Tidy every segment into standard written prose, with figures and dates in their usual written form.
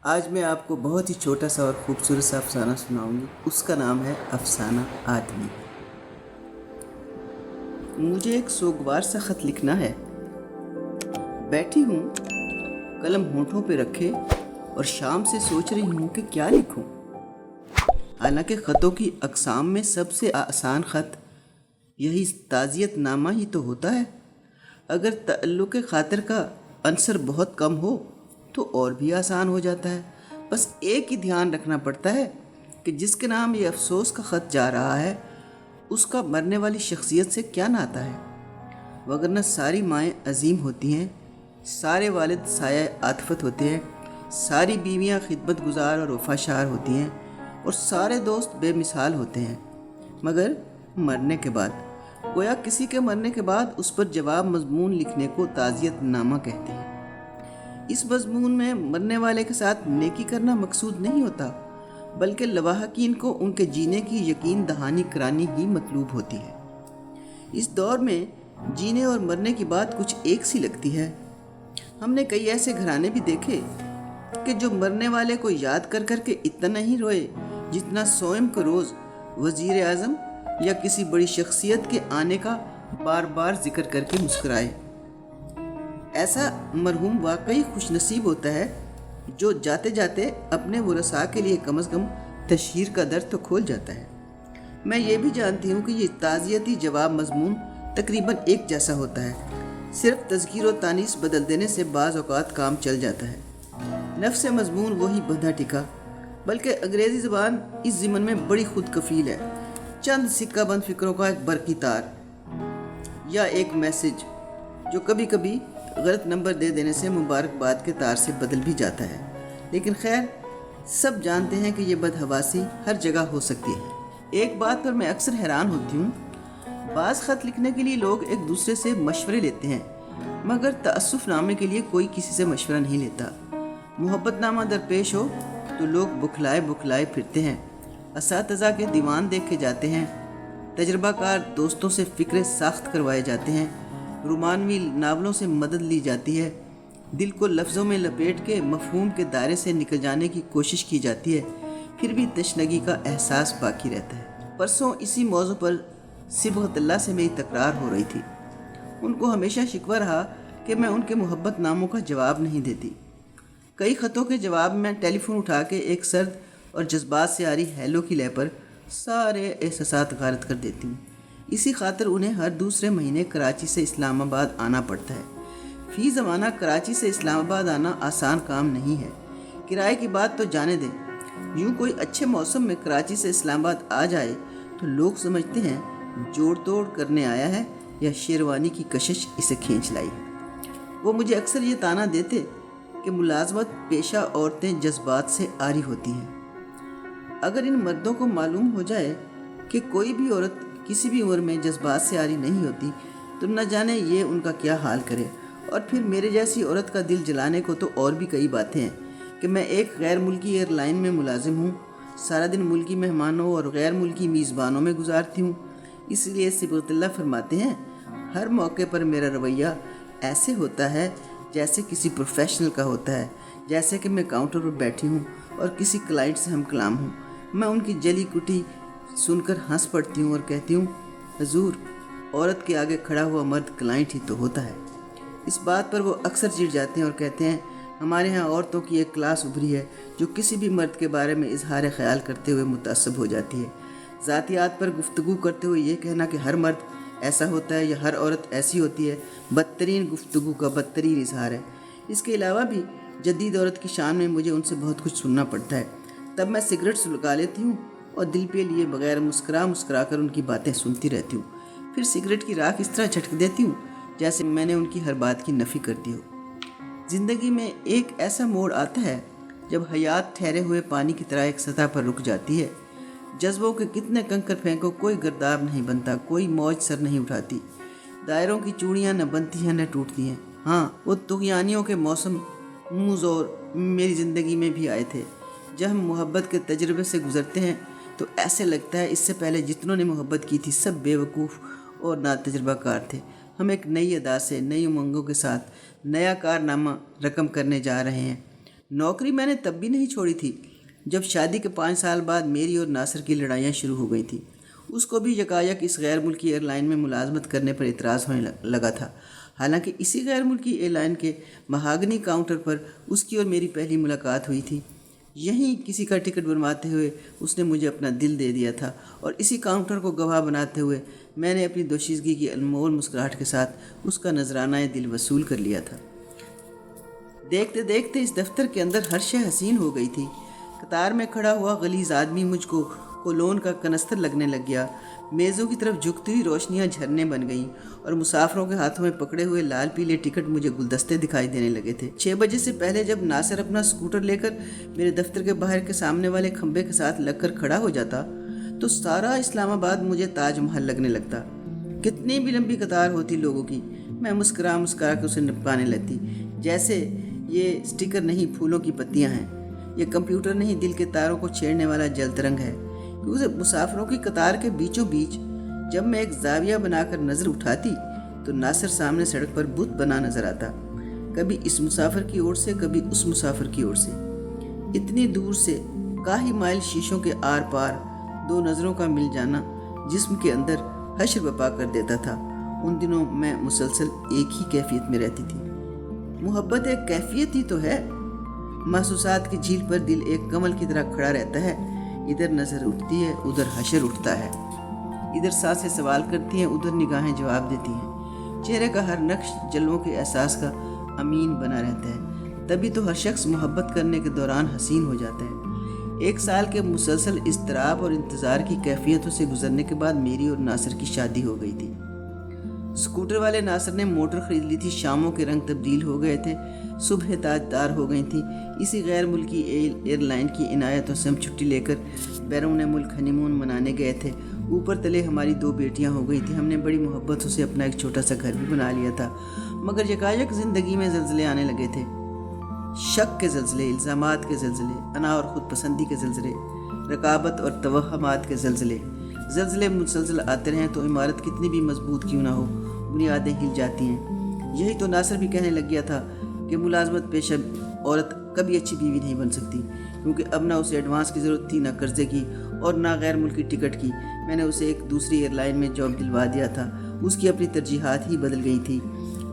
آج میں آپ کو بہت ہی چھوٹا سا اور خوبصورت سا افسانہ سناؤں گی۔ اس کا نام ہے افسانہ آدمی۔ مجھے ایک سوگوار سا خط لکھنا ہے۔ بیٹھی ہوں قلم ہونٹوں پہ رکھے اور شام سے سوچ رہی ہوں کہ کیا لکھوں۔ حالانکہ خطوں کی اقسام میں سب سے آسان خط یہی تعزیت نامہ ہی تو ہوتا ہے۔ اگر تعلق خاطر کا عنصر بہت کم ہو تو اور بھی آسان ہو جاتا ہے۔ بس ایک ہی دھیان رکھنا پڑتا ہے کہ جس کے نام یہ افسوس کا خط جا رہا ہے اس کا مرنے والی شخصیت سے کیا ناتا ہے۔ وگرنہ ساری مائیں عظیم ہوتی ہیں، سارے والد سایہ عاطفت ہوتے ہیں، ساری بیویاں خدمت گزار اور وفاشار ہوتی ہیں اور سارے دوست بے مثال ہوتے ہیں، مگر مرنے کے بعد گویا کسی کے مرنے کے بعد اس پر جواب مضمون لکھنے کو تعزیت نامہ کہتے ہیں۔ اس مضمون میں مرنے والے کے ساتھ نیکی کرنا مقصود نہیں ہوتا، بلکہ لواحقین کو ان کے جینے کی یقین دہانی کرانی ہی مطلوب ہوتی ہے۔ اس دور میں جینے اور مرنے کی بات کچھ ایک سی لگتی ہے۔ ہم نے کئی ایسے گھرانے بھی دیکھے کہ جو مرنے والے کو یاد کر کر کے اتنا نہیں روئے جتنا سوئم کے روز وزیر اعظم یا کسی بڑی شخصیت کے آنے کا بار بار ذکر کر کے مسکرائے۔ ایسا مرحوم واقعی خوش نصیب ہوتا ہے جو جاتے جاتے اپنے ورثاء کے لیے کم از کم تشہیر کا در تو کھول جاتا ہے۔ میں یہ بھی جانتی ہوں کہ یہ تعزیتی جواب مضمون تقریباً ایک جیسا ہوتا ہے، صرف تذکیر و تانیث بدل دینے سے بعض اوقات کام چل جاتا ہے۔ نفس مضمون وہی بندھا ٹکا، بلکہ انگریزی زبان اس ضمن میں بڑی خود کفیل ہے۔ چند سکہ بند فکروں کا ایک برقی تار یا ایک میسج جو کبھی کبھی غلط نمبر دے دینے سے مبارکباد کے تار سے بدل بھی جاتا ہے، لیکن خیر سب جانتے ہیں کہ یہ بدحواسی ہر جگہ ہو سکتی ہے۔ ایک بات پر میں اکثر حیران ہوتی ہوں، بعض خط لکھنے کے لیے لوگ ایک دوسرے سے مشورے لیتے ہیں، مگر تأسف نامے کے لیے کوئی کسی سے مشورہ نہیں لیتا۔ محبت نامہ درپیش ہو تو لوگ بکھلائے پھرتے ہیں، اساتذہ کے دیوان دیکھے جاتے ہیں، تجربہ کار دوستوں سے فکرے ساخت کروائے جاتے ہیں، رومانوی ناولوں سے مدد لی جاتی ہے، دل کو لفظوں میں لپیٹ کے مفہوم کے دائرے سے نکل جانے کی کوشش کی جاتی ہے، پھر بھی تشنگی کا احساس باقی رہتا ہے۔ پرسوں اسی موضوع پر صبغت اللہ سے میری تکرار ہو رہی تھی۔ ان کو ہمیشہ شکوہ رہا کہ میں ان کے محبت ناموں کا جواب نہیں دیتی۔ کئی خطوں کے جواب میں ٹیلی فون اٹھا کے ایک سرد اور جذبات سے آ رہی ہیلو کی لے پر سارے احساسات غارت کر دیتی ہوں۔ اسی خاطر انہیں ہر دوسرے مہینے کراچی سے اسلام آباد آنا پڑتا ہے۔ فی زمانہ کراچی سے اسلام آباد آنا آسان کام نہیں ہے، کرائے کی بات تو جانے دیں۔ یوں کوئی اچھے موسم میں کراچی سے اسلام آباد آ جائے تو لوگ سمجھتے ہیں جوڑ توڑ کرنے آیا ہے یا شیروانی کی کشش اسے کھینچ لائی ہے۔ وہ مجھے اکثر یہ طعنہ دیتے کہ ملازمت پیشہ عورتیں جذبات سے عاری ہوتی ہیں۔ اگر ان مردوں کو معلوم ہو جائے کہ کوئی بھی عورت کسی بھی عمر میں جذبات سے عاری نہیں ہوتی تو نہ جانے یہ ان کا کیا حال کرے۔ اور پھر میرے جیسی عورت کا دل جلانے کو تو اور بھی کئی باتیں ہیں کہ میں ایک غیر ملکی ایئر لائن میں ملازم ہوں، سارا دن ملکی مہمانوں اور غیر ملکی میزبانوں میں گزارتی ہوں۔ اس لیے صبغت اللہ فرماتے ہیں، ہر موقع پر میرا رویہ ایسے ہوتا ہے جیسے کسی پروفیشنل کا ہوتا ہے، جیسے کہ میں کاؤنٹر پر بیٹھی ہوں اور کسی کلائنٹ سے ہم کلام ہوں۔ میں ان کی جلی کٹی سن کر ہنس پڑتی ہوں اور کہتی ہوں، حضور، عورت کے آگے کھڑا ہوا مرد کلائنٹ ہی تو ہوتا ہے۔ اس بات پر وہ اکثر چڑ جاتے ہیں اور کہتے ہیں، ہمارے ہاں عورتوں کی ایک کلاس ابھری ہے جو کسی بھی مرد کے بارے میں اظہار خیال کرتے ہوئے متعصب ہو جاتی ہے۔ ذاتیات پر گفتگو کرتے ہوئے یہ کہنا کہ ہر مرد ایسا ہوتا ہے یا ہر عورت ایسی ہوتی ہے، بدترین گفتگو کا بدترین اظہار ہے۔ اس کے علاوہ بھی جدید عورت کی شان میں مجھے ان سے بہت کچھ سننا پڑتا ہے۔ تب میں سگریٹ سلگا لیتی ہوں اور دل پہ لیے بغیر مسکرا کر ان کی باتیں سنتی رہتی ہوں، پھر سگریٹ کی راکھ اس طرح جھٹک دیتی ہوں جیسے میں نے ان کی ہر بات کی نفی کر دی ہو۔ زندگی میں ایک ایسا موڑ آتا ہے جب حیات ٹھہرے ہوئے پانی کی طرح ایک سطح پر رک جاتی ہے۔ جذبوں کے کتنے کنکر پھینکو کوئی گرداب نہیں بنتا، کوئی موج سر نہیں اٹھاتی، دائروں کی چوڑیاں نہ بنتی ہیں نہ ٹوٹتی ہیں۔ ہاں، وہ طغیانیوں کے موسم موزور میری زندگی میں بھی آئے تھے۔ جب ہم محبت کے تجربے سے گزرتے ہیں تو ایسے لگتا ہے اس سے پہلے جتنوں نے محبت کی تھی سب بے وقوف اور ناتجربہ کار تھے۔ ہم ایک نئی ادا سے، نئی امنگوں کے ساتھ نیا کارنامہ رقم کرنے جا رہے ہیں۔ नौकरी मैंने तब भी नहीं छोड़ी थी जब शादी के 5 साल बाद मेरी और नासिर की लड़ाइयाँ शुरू हो गई थी। उसको भी यकायक इस गैर मुल्की एयरलाइन में मुलाजमत करने पर इतराज़ होने लगा था। हालांकि इसी गैर मुल्की एयरलाइन के महागनी काउंटर पर उसकी और मेरी पहली मुलाकात हुई थी। यहीं किसी का टिकट बनवाते हुए उसने मुझे अपना दिल दे दिया था और इसी काउंटर को गवाह बनाते हुए मैंने अपनी दोशीज़गी की अनमोल मुस्कुराहट के साथ उसका नजराना दिल वसूल कर लिया था। देखते देखते इस दफ्तर के अंदर हर शय हसीन हो गई थी। कतार में खड़ा हुआ गलीज़ आदमी मुझको कोलोन का कनस्तर लगने लग गया। मेज़ों की तरफ झुकती हुई रोशनियां झरने बन गईं और मुसाफिरों के हाथों में पकड़े हुए लाल पीले टिकट मुझे गुलदस्ते दिखाई देने लगे थे। 6 बजे से पहले जब नासिर अपना स्कूटर लेकर मेरे दफ्तर के बाहर के सामने वाले खंबे के साथ लगकर खड़ा हो जाता तो सारा इस्लामाबाद मुझे ताजमहल लगने लगता। कितनी भी लंबी कतार होती लोगों की, मैं मुस्करा मुस्करा के उसे निपटाने लगती, जैसे ये स्टिकर नहीं फूलों की पत्तियाँ हैं, ये कंप्यूटर नहीं दिल के तारों को छेड़ने वाला जलतरंग है। उसे मुसाफिरों की कतार के बीचों बीच जब मैं एक जाविया बनाकर नज़र उठाती तो नासिर सामने सड़क पर बुत बना नजर आता, कभी इस मुसाफिर की ओर से कभी उस मुसाफिर की ओर से। इतनी दूर से काही माइल शीशों के आर पार दो नज़रों का मिल जाना जिस्म के अंदर हश्र बपा कर देता था। उन दिनों मैं मुसलसल एक ही कैफियत में रहती थी। मोहब्बत एक कैफियत ही तो है। महसूसात की झील पर दिल एक कमल की तरह खड़ा रहता है। इधर नज़र उठती है, उधर हशर उठता है। इधर सांसें सवाल करती हैं, उधर निगाहें जवाब देती हैं। चेहरे का हर नक्श जलवों के एहसास का अमीन बना रहता है। तभी तो हर शख्स मोहब्बत करने के दौरान हसीन हो जाता है। 1 साल के मुसलसल इज़्तिराब और इंतज़ार की कैफियतों से गुजरने के बाद मेरी और नासिर की शादी हो गई थी। स्कूटर वाले नासिर ने मोटर ख़रीद ली थी। शामों के रंग तब्दील हो गए थे, सुबह ताजदार हो गई थी। इसी गैर मुल्की एयरलाइन की इनायतों से हम छुट्टी लेकर बैरून मुल्क हनीमून मनाने गए थे। ऊपर तले हमारी 2 बेटियां हो गई थी। हमने बड़ी मोहब्बतों से अपना एक छोटा सा घर भी बना लिया था। मगर यकायक ज़िंदगी में ज़लज़ले आने लगे थे। शक के ज़लज़ले, इल्ज़ामात के ज़लज़ले, अना और ख़ुद पसंदी के ज़लज़ले, रकाबत और तवहमात के ज़लज़ले मुसलसल आते रहें तो इमारत कितनी भी मजबूत क्यों ना हो, बुनियादें हिल जाती हैं। यही तो नासिर भी कहने लग गया था कि मुलाजमत पेशा औरत कभी अच्छी बीवी नहीं बन सकती, क्योंकि अब ना उसे एडवांस की ज़रूरत थी, ना कर्जे की और ना गैर मुल्की टिकट की। मैंने उसे एक दूसरी एयरलाइन में जॉब दिलवा दिया था। उसकी अपनी तरजीहात ही बदल गई थी।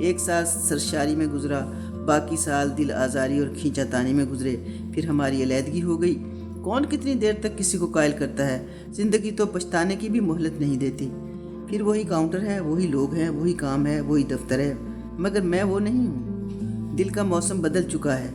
1 साल सरशारी में गुजरा, बाकी साल दिल आज़ारी और खींचातानी में गुजरे। फिर हमारी अलहदगी हो गई। कौन कितनी देर तक किसी को कायल करता है। ज़िंदगी तो पछताने की भी मोहलत नहीं देती। फिर वही काउंटर है, वही लोग हैं, वही काम है, वही दफ्तर है, मगर मैं वो नहीं हूँ। दिल का मौसम बदल चुका है।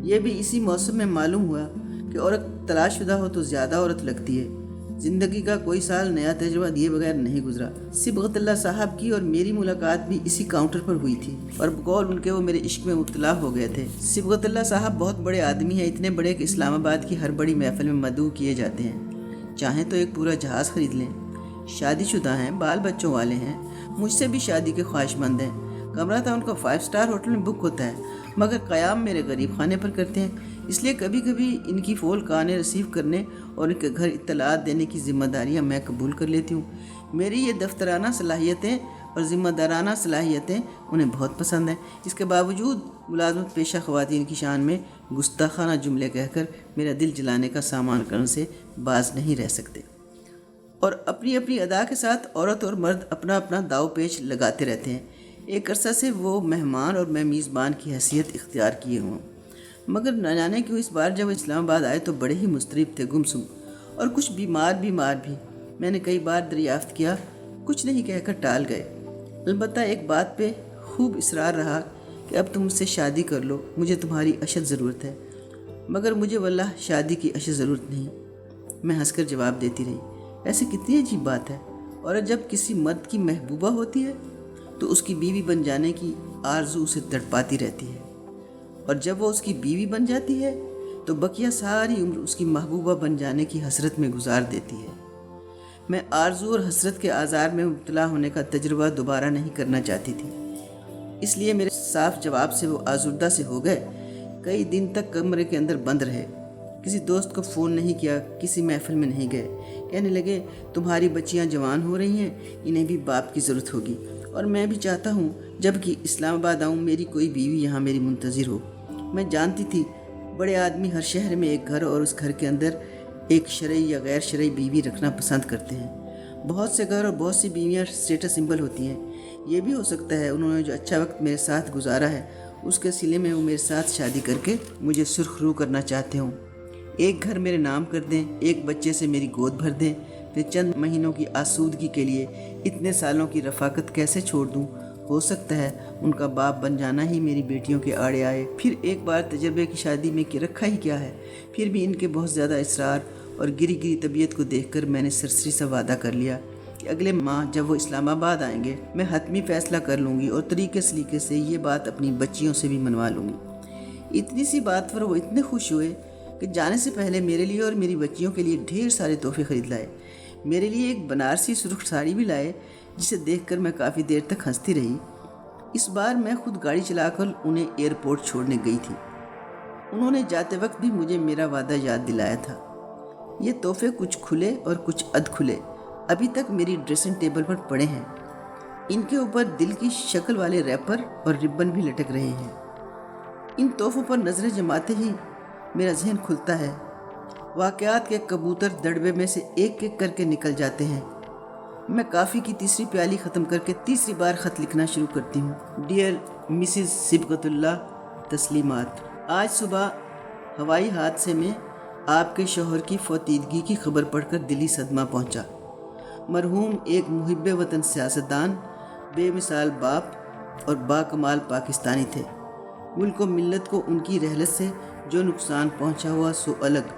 ये भी इसी मौसम में मालूम हुआ कि औरत तलाशशुदा हो तो ज़्यादा औरत लगती है। ज़िंदगी का कोई साल नया तजुर्बा दिए बगैर नहीं गुजरा। सिबगतुल्लाह साहब की और मेरी मुलाकात भी इसी काउंटर पर हुई थी और बकौल उनके वो मेरे इश्क में मुब्तला हो गए थे। सिबगतुल्लाह साहब बहुत बड़े आदमी हैं, इतने बड़े कि इस्लामाबाद की हर बड़ी महफिल में मदऊ किए जाते हैं। चाहें तो एक पूरा जहाज़ ख़रीद लें। शादीशुदा हैं, बाल बच्चों वाले हैं, मुझसे भी शादी के ख्वाहिशमंद हैं। कमरा था उनका 5 स्टार होटल में बुक होता है, मगर क़याम मेरे गरीब खाने पर करते हैं। इसलिए कभी कभी इनकी फ़ोन कानें रिसीव करने और इनके घर इत्तलात देने की ज़िम्मेदारियां मैं कबूल कर लेती हूँ। मेरी ये दफ्तराना सलाहियतें और ज़िम्मेदाराना सलाहियतें उन्हें बहुत पसंद हैं। इसके बावजूद मुलाजमत पेशा ख़वातीन की शान में गुस्ताखाना जुमले कहकर मेरा दिल जलाने का सामान करने से बाज नहीं रह सकते। और अपनी अपनी अदा के साथ औरत और मर्द अपना अपना दाव पेच लगाते रहते हैं। एक अरसा से वो मेहमान और मैं मेज़बान की हैसियत इख्तियार किए हुए, मगर न जाने क्यों इस बार जब इस्लामाबाद आए तो बड़े ही मुस्तरिब थे, गुमसुम और कुछ बीमार भी। मैंने कई बार दरियाफ्त किया, कुछ नहीं कहकर टाल गए। अलबत्ता एक बात पे खूब इसरार रहा कि अब तुम मुझसे शादी कर लो, मुझे तुम्हारी अशद ज़रूरत है। मगर मुझे वल्लाह शादी की अशद ज़रूरत नहीं। मैं हंसकर जवाब देती रही। ऐसी कितनी अजीब बात है। और जब किसी मर्द की महबूबा होती है तो उसकी बीवी बन जाने की आरज़ू उसे तड़पाती रहती है, और जब वो उसकी बीवी बन जाती है तो बकिया सारी उम्र उसकी महबूबा बन जाने की हसरत में गुजार देती है। मैं आरज़ू और हसरत के आज़ार में मुब्तला होने का तजुर्बा दोबारा नहीं करना चाहती थी। इसलिए मेरे साफ जवाब से वो आज़ुर्दा से हो गए। कई दिन तक कमरे के अंदर बंद रहे, किसी दोस्त को फ़ोन नहीं किया, किसी महफिल में नहीं गए। कहने लगे, तुम्हारी बच्चियां जवान हो रही हैं, इन्हें भी बाप की ज़रूरत होगी, और मैं भी चाहता हूँ जब कि इस्लामाबाद आऊँ मेरी कोई बीवी यहाँ मेरी मुंतज़िर हो। मैं जानती थी बड़े आदमी हर शहर में एक घर और उस घर के अंदर एक शरई या गैर शरई बीवी रखना पसंद करते हैं। बहुत से घर और बहुत सी बीवियाँ स्टेटस सिंबल होती हैं। ये भी हो सकता है उन्होंने जो अच्छा वक्त मेरे साथ गुजारा है उसके सिले में वो मेरे साथ शादी करके मुझे सुरखरू करना चाहते हों। एक घर मेरे नाम कर दें, एक बच्चे से मेरी गोद भर दें, फिर चंद महीनों की आसूदगी के लिए इतने सालों की रफ़ाकत कैसे छोड़ दूं? हो सकता है उनका बाप बन जाना ही मेरी बेटियों के आड़े आए। फिर एक बार तजर्बे की शादी में कि रखा ही क्या है। फिर भी इनके बहुत ज़्यादा इसरार और गिरी गिरी तबीयत को देखकर मैंने सरसरी सा वादा कर लिया कि अगले माह जब वो इस्लामाबाद आएंगे मैं हतमी फ़ैसला कर लूँगी और तरीके सलीके से ये बात अपनी बच्चियों से भी मनवा लूँगी। इतनी सी बात पर वो इतने खुश हुए कि जाने से पहले मेरे लिए और मेरी बच्चियों के लिए ढेर सारे तोहफे ख़रीद लाए। मेरे लिए एक बनारसी सुर्ख साड़ी भी लाए जिसे देखकर मैं काफ़ी देर तक हंसती रही। इस बार मैं खुद गाड़ी चलाकर उन्हें एयरपोर्ट छोड़ने गई थी। उन्होंने जाते वक्त भी मुझे मेरा वादा याद दिलाया था। ये तोहफे कुछ खुले और कुछ अधखुले अभी तक मेरी ड्रेसिंग टेबल पर पड़े हैं। इनके ऊपर दिल की शक्ल वाले रैपर और रिबन भी लटक रहे हैं। इन तोहफों पर नज़रें जमाते ही मेरा जहन खुलता है। वाक़यात के कबूतर दड़बे में से एक एक करके निकल जाते हैं। मैं काफ़ी की तीसरी प्याली ख़त्म करके तीसरी बार ख़त लिखना शुरू करती हूँ। डियर मिसिज़ सिबगतुल्लाह तस्लीमात, आज सुबह हवाई हादसे में आपके शौहर की फौतीदगी की खबर पढ़कर दिली सदमा पहुँचा। मरहूम एक मुहिब्बे वतन सियासतदान, बेमिसाल बाप और बाकमाल पाकिस्तानी थे। मुल्क व मिल्लत को उनकी रहलत से जो नुकसान पहुँचा हुआ सो अलग,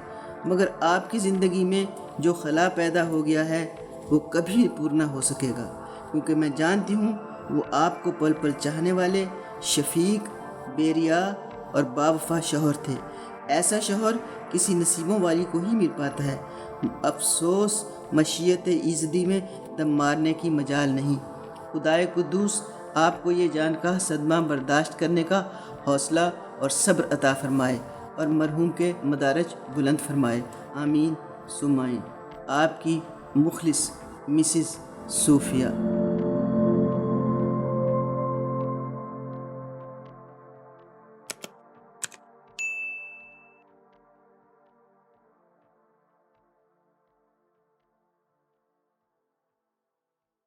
मगर आपकी ज़िंदगी में जो खला पैदा हो गया है वो कभी पूर्ण ना हो सकेगा, क्योंकि मैं जानती हूँ वो आपको पल पल चाहने वाले शफीक, बेरिया और बावफा शौहर थे। ऐसा शौहर किसी नसीबों वाली को ही मिल पाता है। अफसोस मशीयत इज़्ज़ती में दम मारने की मजाल नहीं। खुदाए कुद्दूस आपको ये जानकर सदमा बर्दाश्त करने का हौसला और सब्र अता फरमाए और मरहूम के मदारज बुलंद फरमाए। आमीन सुमाइन। आपकी मुखलिस मिसिज़ सूफिया।